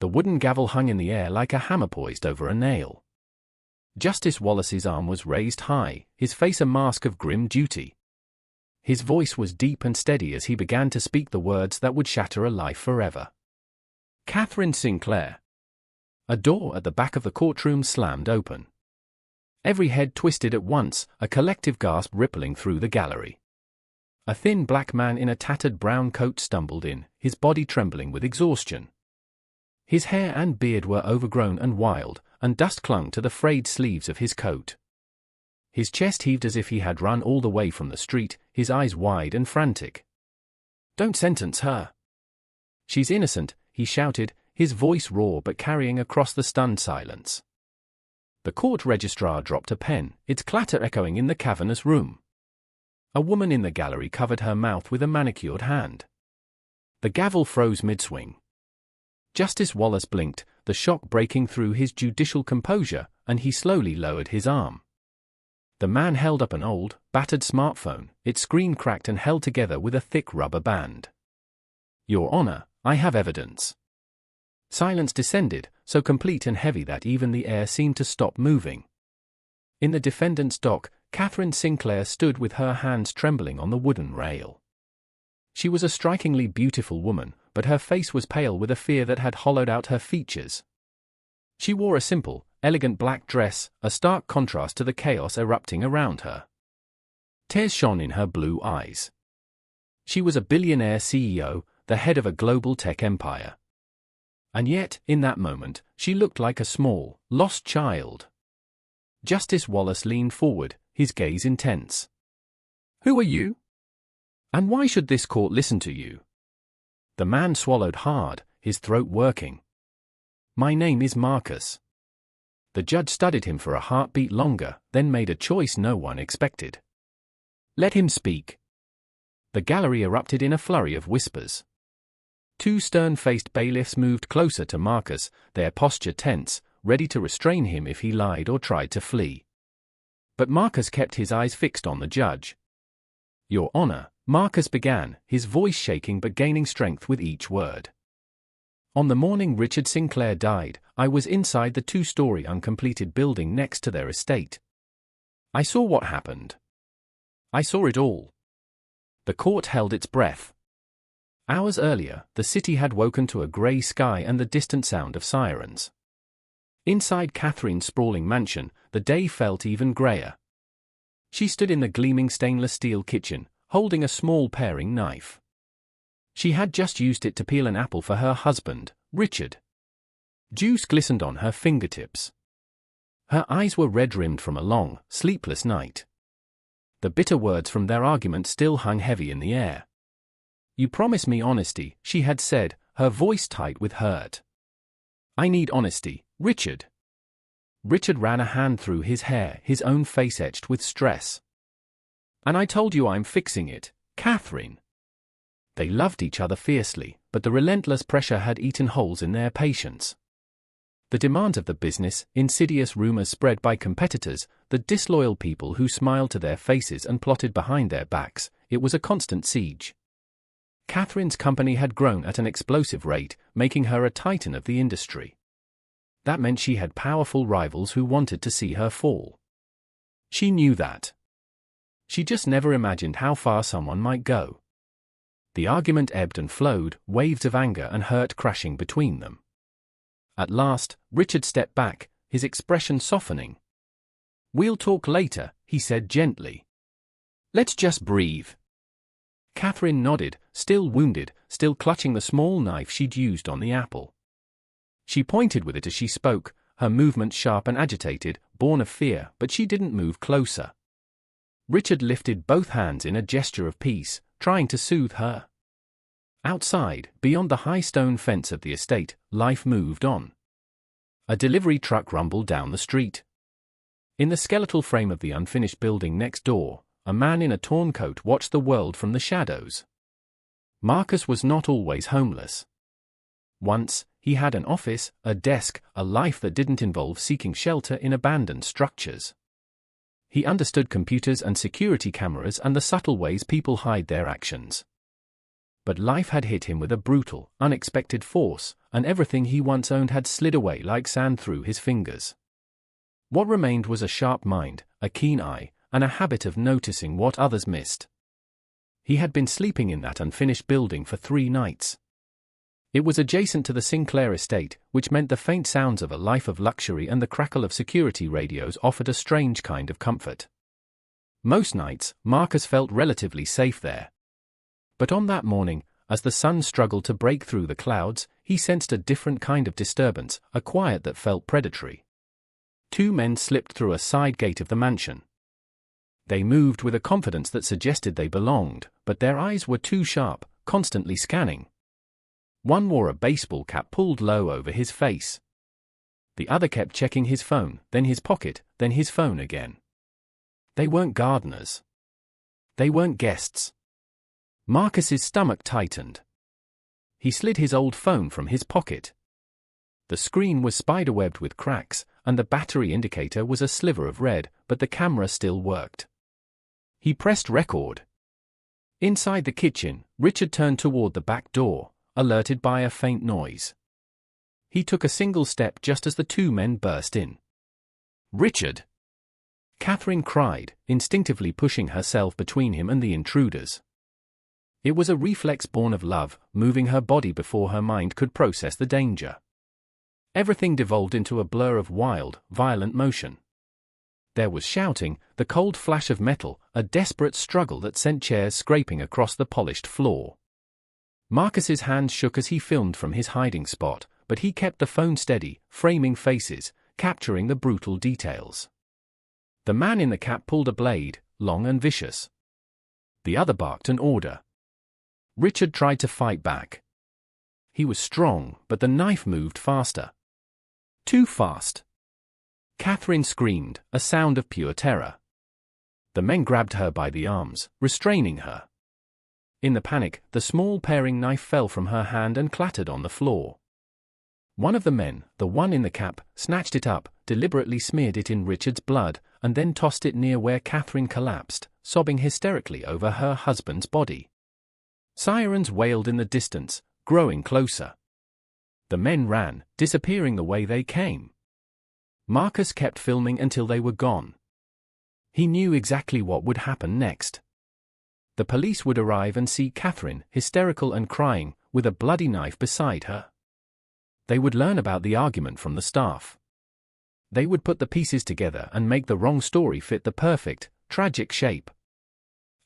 The wooden gavel hung in the air like a hammer poised over a nail. Justice Wallace's arm was raised high, his face a mask of grim duty. His voice was deep and steady as he began to speak the words that would shatter a life forever. Catherine Sinclair. A door at the back of the courtroom slammed open. Every head twisted at once, a collective gasp rippling through the gallery. A thin black man in a tattered brown coat stumbled in, his body trembling with exhaustion. His hair and beard were overgrown and wild, and dust clung to the frayed sleeves of his coat. His chest heaved as if he had run all the way from the street, his eyes wide and frantic. "Don't sentence her! She's innocent," he shouted, his voice raw but carrying across the stunned silence. The court registrar dropped a pen, its clatter echoing in the cavernous room. A woman in the gallery covered her mouth with a manicured hand. The gavel froze mid-swing. Justice Wallace blinked, the shock breaking through his judicial composure, and he slowly lowered his arm. The man held up an old, battered smartphone, its screen cracked and held together with a thick rubber band. "Your Honor, I have evidence." Silence descended, so complete and heavy that even the air seemed to stop moving. In the defendant's dock, Catherine Sinclair stood with her hands trembling on the wooden rail. She was a strikingly beautiful woman, but her face was pale with a fear that had hollowed out her features. She wore a simple, elegant black dress, a stark contrast to the chaos erupting around her. Tears shone in her blue eyes. She was a billionaire CEO, the head of a global tech empire. And yet, in that moment, she looked like a small, lost child. Justice Wallace leaned forward, his gaze intense. "Who are you? And why should this court listen to you?" The man swallowed hard, his throat working. "My name is Marcus." The judge studied him for a heartbeat longer, then made a choice no one expected. "Let him speak." The gallery erupted in a flurry of whispers. Two stern-faced bailiffs moved closer to Marcus, their posture tense, ready to restrain him if he lied or tried to flee. But Marcus kept his eyes fixed on the judge. "Your Honor," Marcus began, his voice shaking but gaining strength with each word. "On the morning Richard Sinclair died, I was inside the two-story uncompleted building next to their estate. I saw what happened. I saw it all." The court held its breath. Hours earlier, the city had woken to a grey sky and the distant sound of sirens. Inside Catherine's sprawling mansion, the day felt even greyer. She stood in the gleaming stainless steel kitchen, holding a small paring knife. She had just used it to peel an apple for her husband, Richard. Juice glistened on her fingertips. Her eyes were red-rimmed from a long, sleepless night. The bitter words from their argument still hung heavy in the air. "You promise me honesty," she had said, her voice tight with hurt. "I need honesty, Richard." Richard ran a hand through his hair, his own face etched with stress. "And I told you I'm fixing it, Catherine." They loved each other fiercely, but the relentless pressure had eaten holes in their patience. The demands of the business, insidious rumors spread by competitors, the disloyal people who smiled to their faces and plotted behind their backs, it was a constant siege. Catherine's company had grown at an explosive rate, making her a titan of the industry. That meant she had powerful rivals who wanted to see her fall. She knew that. She just never imagined how far someone might go. The argument ebbed and flowed, waves of anger and hurt crashing between them. At last, Richard stepped back, his expression softening. "We'll talk later," he said gently. "Let's just breathe." Catherine nodded, still wounded, still clutching the small knife she'd used on the apple. She pointed with it as she spoke, her movements sharp and agitated, born of fear, but she didn't move closer. Richard lifted both hands in a gesture of peace, trying to soothe her. Outside, beyond the high stone fence of the estate, life moved on. A delivery truck rumbled down the street. In the skeletal frame of the unfinished building next door, a man in a torn coat watched the world from the shadows. Marcus was not always homeless. Once, he had an office, a desk, a life that didn't involve seeking shelter in abandoned structures. He understood computers and security cameras and the subtle ways people hide their actions. But life had hit him with a brutal, unexpected force, and everything he once owned had slid away like sand through his fingers. What remained was a sharp mind, a keen eye, and a habit of noticing what others missed. He had been sleeping in that unfinished building for 3 nights. It was adjacent to the Sinclair estate, which meant the faint sounds of a life of luxury and the crackle of security radios offered a strange kind of comfort. Most nights, Marcus felt relatively safe there. But on that morning, as the sun struggled to break through the clouds, he sensed a different kind of disturbance, a quiet that felt predatory. 2 men slipped through a side gate of the mansion. They moved with a confidence that suggested they belonged, but their eyes were too sharp, constantly scanning. One wore a baseball cap pulled low over his face. The other kept checking his phone, then his pocket, then his phone again. They weren't gardeners. They weren't guests. Marcus's stomach tightened. He slid his old phone from his pocket. The screen was spiderwebbed with cracks, and the battery indicator was a sliver of red, but the camera still worked. He pressed record. Inside the kitchen, Richard turned toward the back door, alerted by a faint noise. He took a single step just as the 2 men burst in. "Richard!" Catherine cried, instinctively pushing herself between him and the intruders. It was a reflex born of love, moving her body before her mind could process the danger. Everything devolved into a blur of wild, violent motion. There was shouting, the cold flash of metal, a desperate struggle that sent chairs scraping across the polished floor. Marcus's hands shook as he filmed from his hiding spot, but he kept the phone steady, framing faces, capturing the brutal details. The man in the cap pulled a blade, long and vicious. The other barked an order. Richard tried to fight back. He was strong, but the knife moved faster. Too fast. Catherine screamed, a sound of pure terror. The men grabbed her by the arms, restraining her. In the panic, the small paring knife fell from her hand and clattered on the floor. One of the men, the one in the cap, snatched it up, deliberately smeared it in Richard's blood, and then tossed it near where Catherine collapsed, sobbing hysterically over her husband's body. Sirens wailed in the distance, growing closer. The men ran, disappearing the way they came. Marcus kept filming until they were gone. He knew exactly what would happen next. The police would arrive and see Catherine, hysterical and crying, with a bloody knife beside her. They would learn about the argument from the staff. They would put the pieces together and make the wrong story fit the perfect, tragic shape.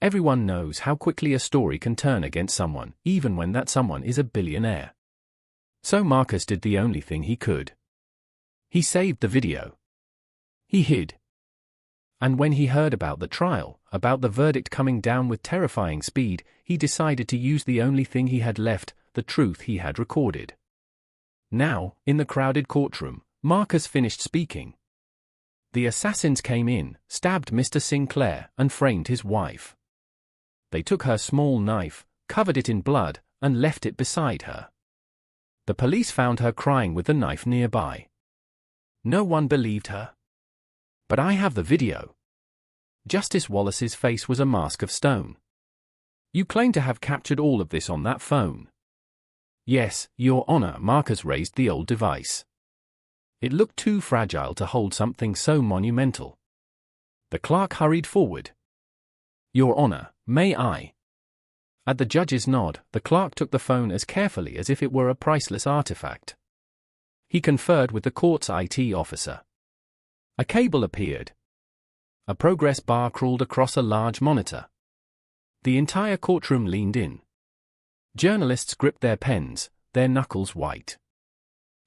Everyone knows how quickly a story can turn against someone, even when that someone is a billionaire. So Marcus did the only thing he could. He saved the video. He hid. And when he heard about the trial, about the verdict coming down with terrifying speed, he decided to use the only thing he had left, the truth he had recorded. Now, in the crowded courtroom, Marcus finished speaking. The assassins came in, stabbed Mr. Sinclair, and framed his wife. They took her small knife, covered it in blood, and left it beside her. The police found her crying with the knife nearby. No one believed her. But I have the video. Justice Wallace's face was a mask of stone. You claim to have captured all of this on that phone. Yes, Your Honor. Marcus raised the old device. It looked too fragile to hold something so monumental. The clerk hurried forward. Your Honor, may I? At the judge's nod, the clerk took the phone as carefully as if it were a priceless artifact. He conferred with the court's IT officer. A cable appeared. A progress bar crawled across a large monitor. The entire courtroom leaned in. Journalists gripped their pens, their knuckles white.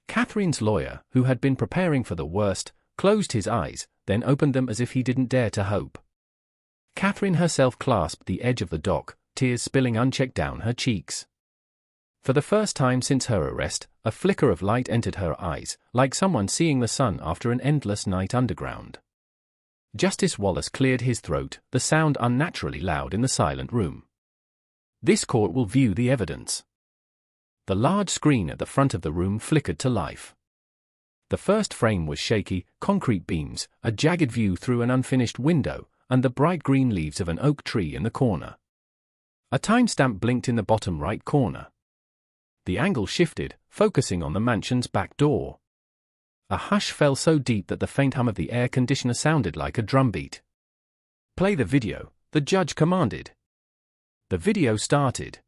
Catherine's lawyer, who had been preparing for the worst, closed his eyes, then opened them as if he didn't dare to hope. Catherine herself clasped the edge of the dock, tears spilling unchecked down her cheeks. For the first time since her arrest, a flicker of light entered her eyes, like someone seeing the sun after an endless night underground. Justice Wallace cleared his throat, the sound unnaturally loud in the silent room. This court will view the evidence. The large screen at the front of the room flickered to life. The first frame was shaky, concrete beams, a jagged view through an unfinished window, and the bright green leaves of an oak tree in the corner. A timestamp blinked in the bottom right corner. The angle shifted, focusing on the mansion's back door. A hush fell so deep that the faint hum of the air conditioner sounded like a drumbeat. "Play the video," the judge commanded. The video started.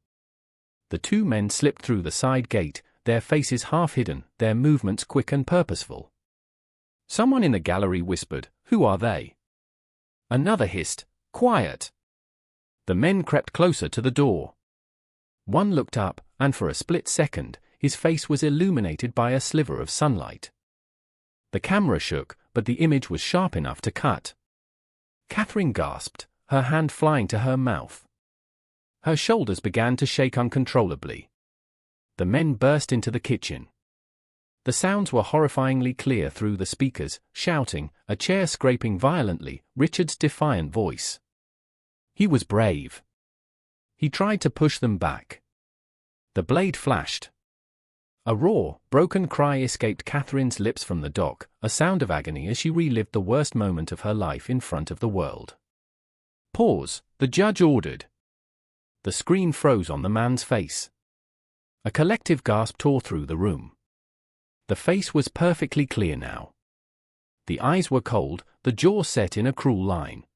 The two men slipped through the side gate, their faces half hidden, their movements quick and purposeful. Someone in the gallery whispered, "Who are they?" Another hissed, "Quiet." The men crept closer to the door. One looked up, and for a split second, his face was illuminated by a sliver of sunlight. The camera shook, but the image was sharp enough to cut. Catherine gasped, her hand flying to her mouth. Her shoulders began to shake uncontrollably. The men burst into the kitchen. The sounds were horrifyingly clear through the speakers, shouting, a chair scraping violently, Richard's defiant voice. He was brave. He tried to push them back. The blade flashed. A raw, broken cry escaped Catherine's lips from the dock, a sound of agony as she relived the worst moment of her life in front of the world. "Pause," the judge ordered. The screen froze on the man's face. A collective gasp tore through the room. The face was perfectly clear now. The eyes were cold, the jaw set in a cruel line.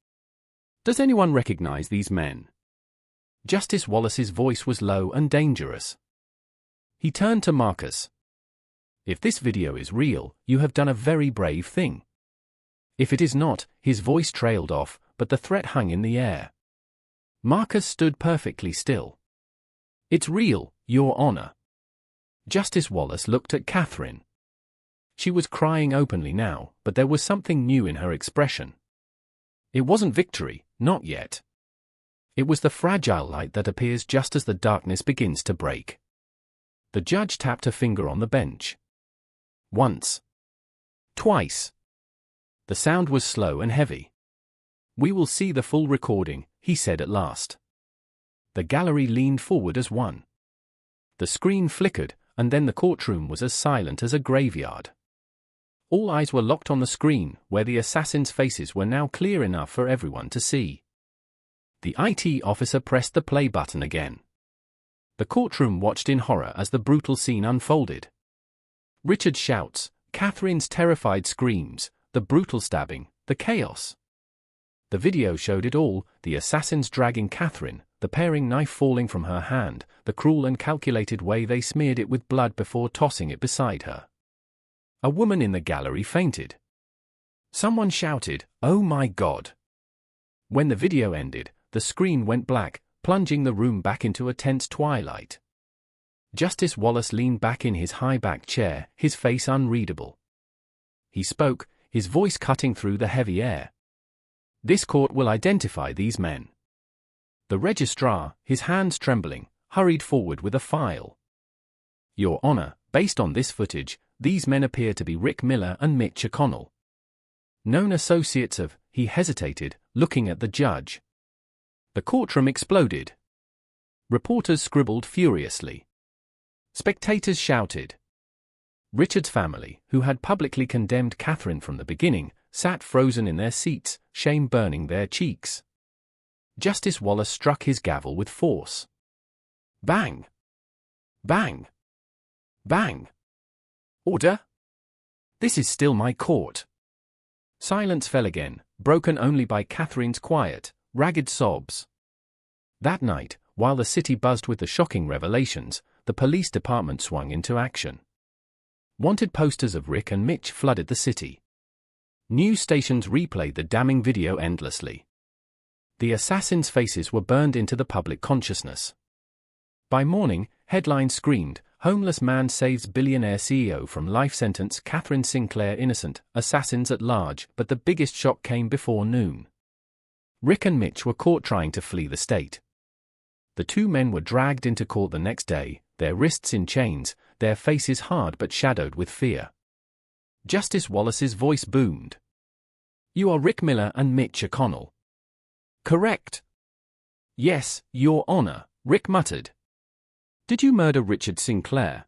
"Does anyone recognize these men?" Justice Wallace's voice was low and dangerous. He turned to Marcus. "If this video is real, you have done a very brave thing." If it is not, his voice trailed off, but the threat hung in the air. Marcus stood perfectly still. "It's real, Your Honor." Justice Wallace looked at Catherine. She was crying openly now, but there was something new in her expression. It wasn't victory, not yet. It was the fragile light that appears just as the darkness begins to break. The judge tapped a finger on the bench. Once. Twice. The sound was slow and heavy. "We will see the full recording," he said at last. The gallery leaned forward as one. The screen flickered, and then the courtroom was as silent as a graveyard. All eyes were locked on the screen, where the assassins' faces were now clear enough for everyone to see. The IT officer pressed the play button again. The courtroom watched in horror as the brutal scene unfolded. Richard's shouts, Catherine's terrified screams, the brutal stabbing, the chaos. The video showed it all, the assassins dragging Catherine, the paring knife falling from her hand, the cruel and calculated way they smeared it with blood before tossing it beside her. A woman in the gallery fainted. Someone shouted, "Oh my God!" When the video ended, the screen went black, plunging the room back into a tense twilight. Justice Wallace leaned back in his high-backed chair, his face unreadable. He spoke, his voice cutting through the heavy air. "This court will identify these men." The registrar, his hands trembling, hurried forward with a file. "Your Honor, based on this footage, these men appear to be Rick Miller and Mitch O'Connell. Known associates of," he hesitated, looking at the judge. The courtroom exploded. Reporters scribbled furiously. Spectators shouted. Richard's family, who had publicly condemned Catherine from the beginning, sat frozen in their seats, shame burning their cheeks. Justice Wallace struck his gavel with force. Bang! Bang! Bang! Order! This is still my court. Silence fell again, broken only by Catherine's quiet, ragged sobs. That night, while the city buzzed with the shocking revelations, the police department swung into action. Wanted posters of Rick and Mitch flooded the city. News stations replayed the damning video endlessly. The assassins' faces were burned into the public consciousness. By morning, headlines screamed, "Homeless man saves billionaire CEO from life sentence, Catherine Sinclair innocent, assassins at large," but the biggest shock came before noon. Rick and Mitch were caught trying to flee the state. The two men were dragged into court the next day, their wrists in chains, their faces hard but shadowed with fear. Justice Wallace's voice boomed. "You are Rick Miller and Mitch O'Connell." "Correct." "Yes, Your Honor," Rick muttered. "Did you murder Richard Sinclair?"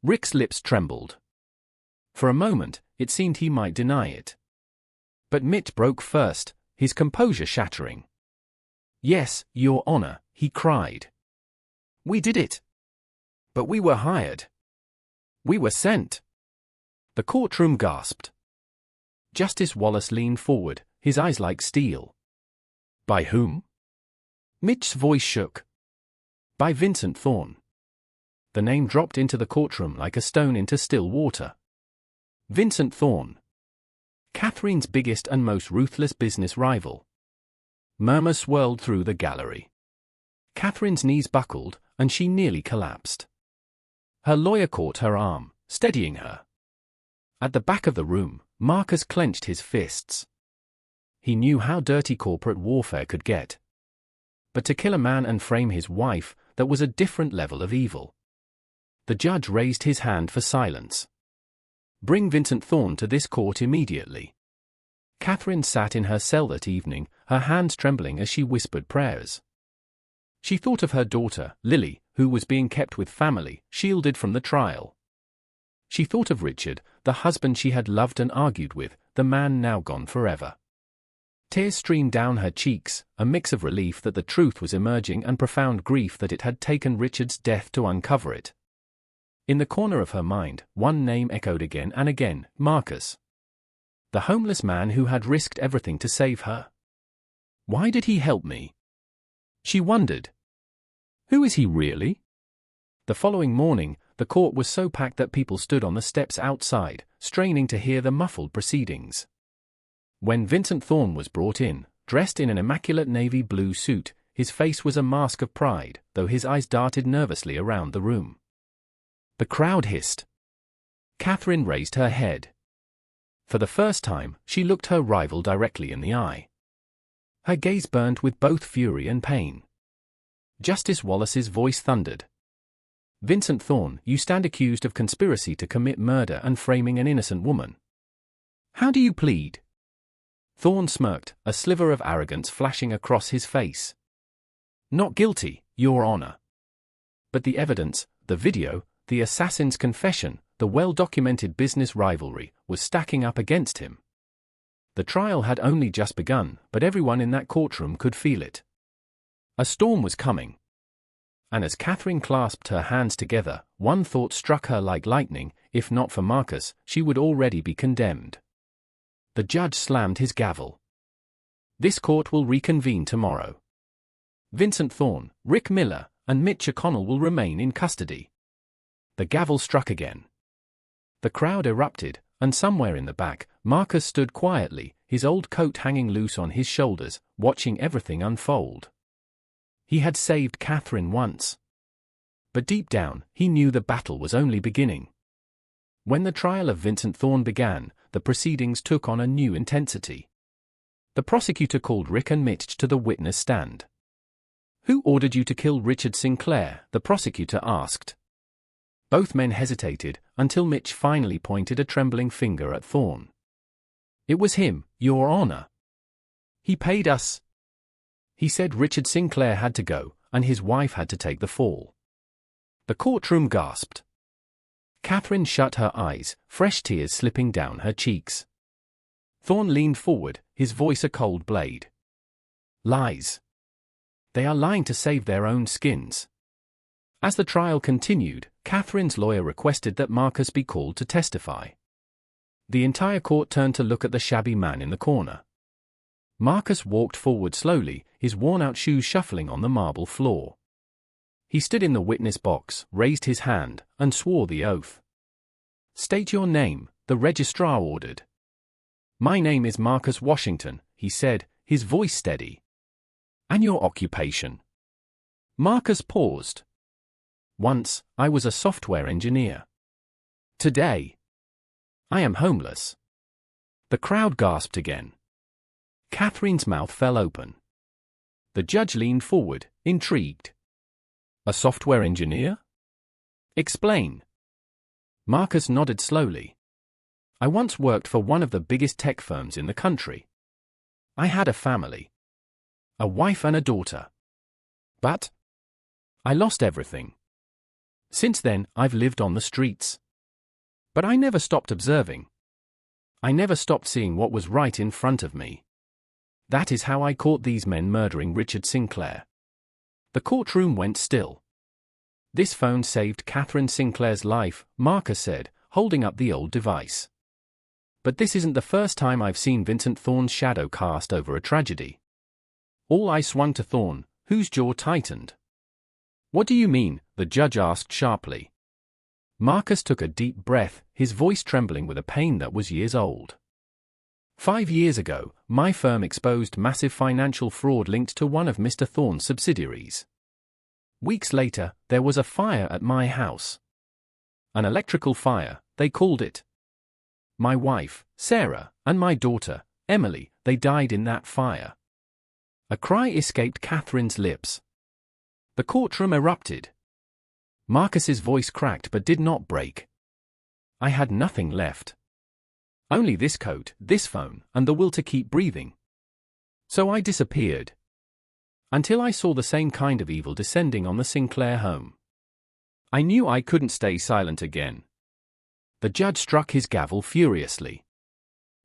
Rick's lips trembled. For a moment, it seemed he might deny it. But Mitch broke first, his composure shattering. "Yes, Your Honor, he cried. "We did it. But we were hired. We were sent." The courtroom gasped. Justice Wallace leaned forward, his eyes like steel. "By whom?" Mitch's voice shook. "By Vincent Thorne." The name dropped into the courtroom like a stone into still water. Vincent Thorne. Catherine's biggest and most ruthless business rival. Murmurs swirled through the gallery. Catherine's knees buckled, and she nearly collapsed. Her lawyer caught her arm, steadying her. At the back of the room, Marcus clenched his fists. He knew how dirty corporate warfare could get. But to kill a man and frame his wife, that was a different level of evil. The judge raised his hand for silence. "Bring Vincent Thorne to this court immediately." Catherine sat in her cell that evening, her hands trembling as she whispered prayers. She thought of her daughter, Lily, who was being kept with family, shielded from the trial. She thought of Richard, the husband she had loved and argued with, the man now gone forever. Tears streamed down her cheeks, a mix of relief that the truth was emerging and profound grief that it had taken Richard's death to uncover it. In the corner of her mind, one name echoed again and again: Marcus. The homeless man who had risked everything to save her. Why did he help me? She wondered. Who is he really? The following morning, the court was so packed that people stood on the steps outside, straining to hear the muffled proceedings. When Vincent Thorne was brought in, dressed in an immaculate navy blue suit, his face was a mask of pride, though his eyes darted nervously around the room. The crowd hissed. Catherine raised her head. For the first time, she looked her rival directly in the eye. Her gaze burned with both fury and pain. Justice Wallace's voice thundered. "Vincent Thorne, you stand accused of conspiracy to commit murder and framing an innocent woman. How do you plead?" Thorne smirked, a sliver of arrogance flashing across his face. "Not guilty, Your Honor." But the evidence, the video, the assassin's confession, the well-documented business rivalry, was stacking up against him. The trial had only just begun, but everyone in that courtroom could feel it. A storm was coming. And as Catherine clasped her hands together, one thought struck her like lightning: if not for Marcus, she would already be condemned. The judge slammed his gavel. "This court will reconvene tomorrow. Vincent Thorne, Rick Miller, and Mitch O'Connell will remain in custody." The gavel struck again. The crowd erupted, and somewhere in the back, Marcus stood quietly, his old coat hanging loose on his shoulders, watching everything unfold. He had saved Catherine once. But deep down, he knew the battle was only beginning. When the trial of Vincent Thorne began, the proceedings took on a new intensity. The prosecutor called Rick and Mitch to the witness stand. "Who ordered you to kill Richard Sinclair?" the prosecutor asked. Both men hesitated, until Mitch finally pointed a trembling finger at Thorne. "It was him, Your Honor. He paid us." He said Richard Sinclair had to go, and his wife had to take the fall. The courtroom gasped. Catherine shut her eyes, fresh tears slipping down her cheeks. Thorne leaned forward, his voice a cold blade. "Lies. They are lying to save their own skins." As the trial continued, Catherine's lawyer requested that Marcus be called to testify. The entire court turned to look at the shabby man in the corner. Marcus walked forward slowly, his worn-out shoes shuffling on the marble floor. He stood in the witness box, raised his hand, and swore the oath. "State your name," the registrar ordered. "My name is Marcus Washington," he said, his voice steady. "And your occupation?" Marcus paused. "Once, I was a software engineer. Today, I am homeless." The crowd gasped again. Catherine's mouth fell open. The judge leaned forward, intrigued. "A software engineer? Explain." Marcus nodded slowly. "I once worked for one of the biggest tech firms in the country. I had a family. A wife and a daughter. But I lost everything. Since then, I've lived on the streets. But I never stopped observing. I never stopped seeing what was right in front of me. That is how I caught these men murdering Richard Sinclair. The courtroom went still. "This phone saved Catherine Sinclair's life," Marcus said, holding up the old device. "But this isn't the first time I've seen Vincent Thorne's shadow cast over a tragedy." All eyes swung to Thorne, whose jaw tightened. "What do you mean?" the judge asked sharply. Marcus took a deep breath, his voice trembling with a pain that was years old. 5 years ago, my firm exposed massive financial fraud linked to one of Mr. Thorne's subsidiaries. Weeks later, there was a fire at my house. An electrical fire, they called it. My wife, Sarah, and my daughter, Emily, they died in that fire. A cry escaped Catherine's lips. The courtroom erupted. Marcus's voice cracked but did not break. "I had nothing left. Only this coat, this phone, and the will to keep breathing. So I disappeared. Until I saw the same kind of evil descending on the Sinclair home. I knew I couldn't stay silent again." The judge struck his gavel furiously.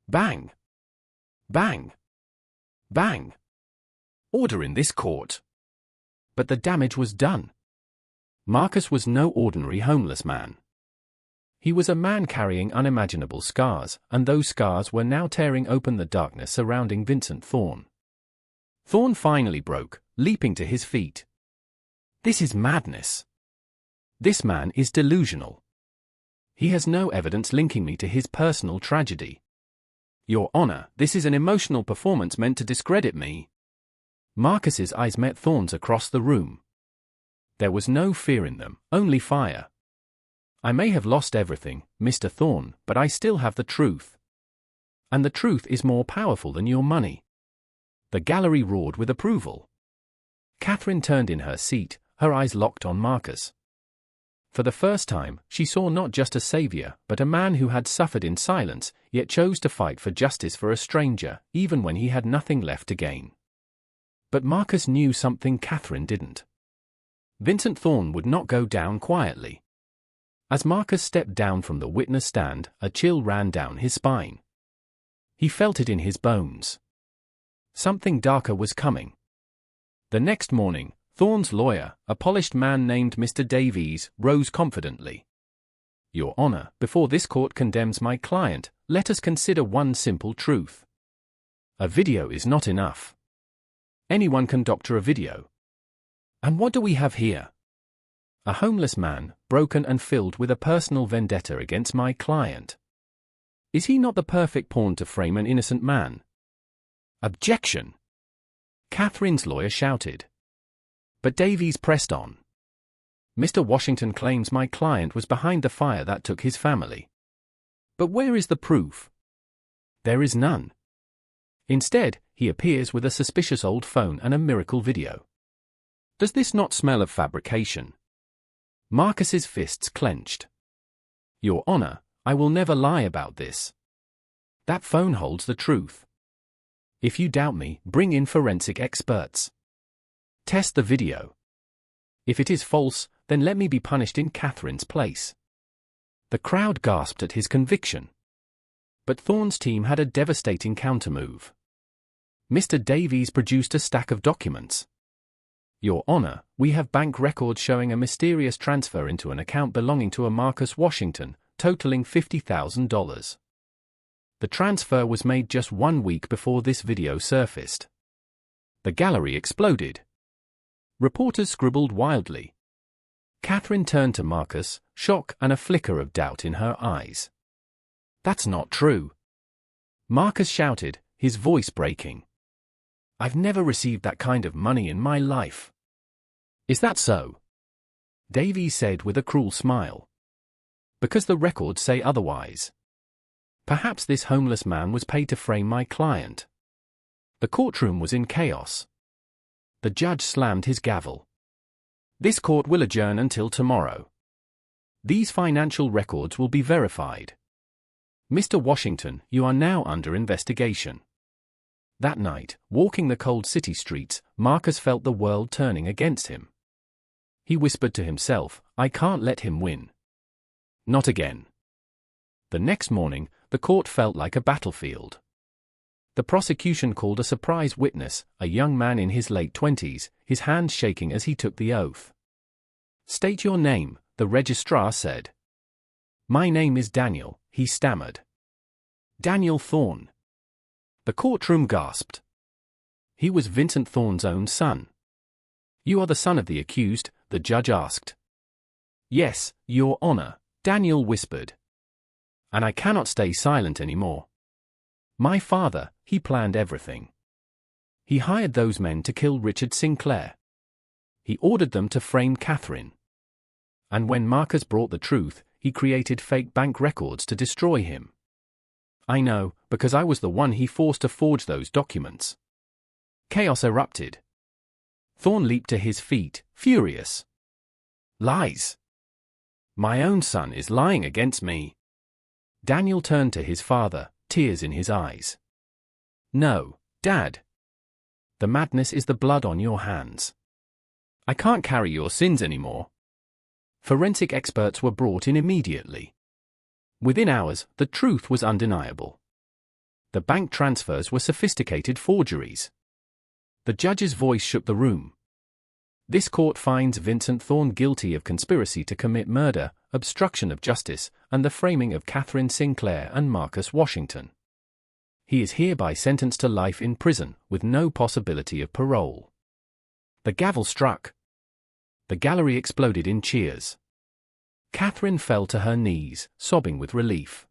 Bang! Bang! Bang! Order in this court. But the damage was done. Marcus was no ordinary homeless man. He was a man carrying unimaginable scars, and those scars were now tearing open the darkness surrounding Vincent Thorne. Thorne finally broke, leaping to his feet. "This is madness. This man is delusional. He has no evidence linking me to his personal tragedy. Your Honor, this is an emotional performance meant to discredit me." Marcus's eyes met Thorne's across the room. There was no fear in them, only fire. "I may have lost everything, Mr. Thorne, but I still have the truth. And the truth is more powerful than your money." The gallery roared with approval. Catherine turned in her seat, her eyes locked on Marcus. For the first time, she saw not just a savior, but a man who had suffered in silence, yet chose to fight for justice for a stranger, even when he had nothing left to gain. But Marcus knew something Catherine didn't. Vincent Thorne would not go down quietly. As Marcus stepped down from the witness stand, a chill ran down his spine. He felt it in his bones. Something darker was coming. The next morning, Thorne's lawyer, a polished man named Mr. Davies, rose confidently. "Your Honor, before this court condemns my client, let us consider one simple truth. A video is not enough. Anyone can doctor a video. And what do we have here? A homeless man, broken and filled with a personal vendetta against my client. Is he not the perfect pawn to frame an innocent man?" "Objection!" Catherine's lawyer shouted. But Davies pressed on. "Mr. Washington claims my client was behind the fire that took his family. But where is the proof? There is none. Instead, he appears with a suspicious old phone and a miracle video. Does this not smell of fabrication?" Marcus's fists clenched. "Your Honor, I will never lie about this. That phone holds the truth. If you doubt me, bring in forensic experts. Test the video. If it is false, then let me be punished in Catherine's place." The crowd gasped at his conviction. But Thorne's team had a devastating countermove. Mr. Davies produced a stack of documents. "Your Honor, we have bank records showing a mysterious transfer into an account belonging to a Marcus Washington, totaling $50,000. The transfer was made just 1 week before this video surfaced." The gallery exploded. Reporters scribbled wildly. Catherine turned to Marcus, shock and a flicker of doubt in her eyes. "That's not true." Marcus shouted, his voice breaking. "I've never received that kind of money in my life." "Is that so?" Davies said with a cruel smile. "Because the records say otherwise. Perhaps this homeless man was paid to frame my client." The courtroom was in chaos. The judge slammed his gavel. "This court will adjourn until tomorrow. These financial records will be verified. Mr. Washington, you are now under investigation." That night, walking the cold city streets, Marcus felt the world turning against him. He whispered to himself, "I can't let him win. Not again." The next morning, the court felt like a battlefield. The prosecution called a surprise witness, a young man in his late 20s, his hands shaking as he took the oath. "State your name," the registrar said. "My name is Daniel," he stammered. "Daniel Thorne." The courtroom gasped. He was Vincent Thorne's own son. "You are the son of the accused?" the judge asked. "Yes, Your Honor," Daniel whispered. "And I cannot stay silent anymore. My father, he planned everything. He hired those men to kill Richard Sinclair. He ordered them to frame Catherine. And when Marcus brought the truth, he created fake bank records to destroy him. I know, because I was the one he forced to forge those documents." Chaos erupted. Thorne leaped to his feet, furious. "Lies! My own son is lying against me." Daniel turned to his father, tears in his eyes. "No, Dad. The madness is the blood on your hands. I can't carry your sins anymore." Forensic experts were brought in immediately. Within hours, the truth was undeniable. The bank transfers were sophisticated forgeries. The judge's voice shook the room. "This court finds Vincent Thorne guilty of conspiracy to commit murder, obstruction of justice, and the framing of Catherine Sinclair and Marcus Washington. He is hereby sentenced to life in prison, with no possibility of parole." The gavel struck. The gallery exploded in cheers. Catherine fell to her knees, sobbing with relief.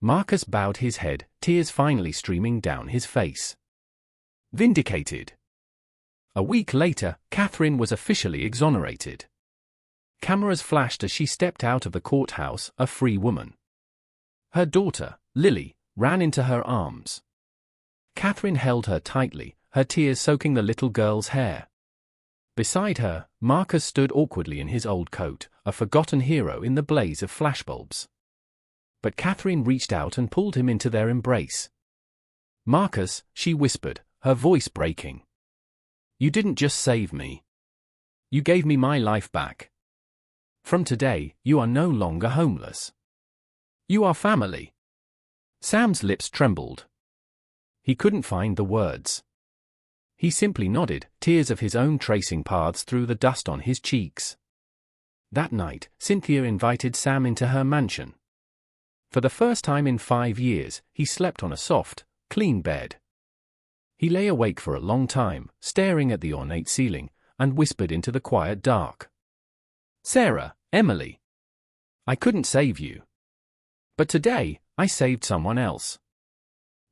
Marcus bowed his head, tears finally streaming down his face. Vindicated. A week later, Catherine was officially exonerated. Cameras flashed as she stepped out of the courthouse, a free woman. Her daughter, Lily, ran into her arms. Catherine held her tightly, her tears soaking the little girl's hair. Beside her, Marcus stood awkwardly in his old coat, a forgotten hero in the blaze of flashbulbs. But Catherine reached out and pulled him into their embrace. "Marcus," she whispered, her voice breaking. "You didn't just save me. You gave me my life back. From today, you are no longer homeless. You are family." Sam's lips trembled. He couldn't find the words. He simply nodded, tears of his own tracing paths through the dust on his cheeks. That night, Cynthia invited Sam into her mansion. For the first time in 5 years, he slept on a soft, clean bed. He lay awake for a long time, staring at the ornate ceiling, and whispered into the quiet dark. "Sarah, Emily. I couldn't save you. But today, I saved someone else.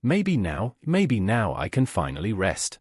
Maybe now I can finally rest."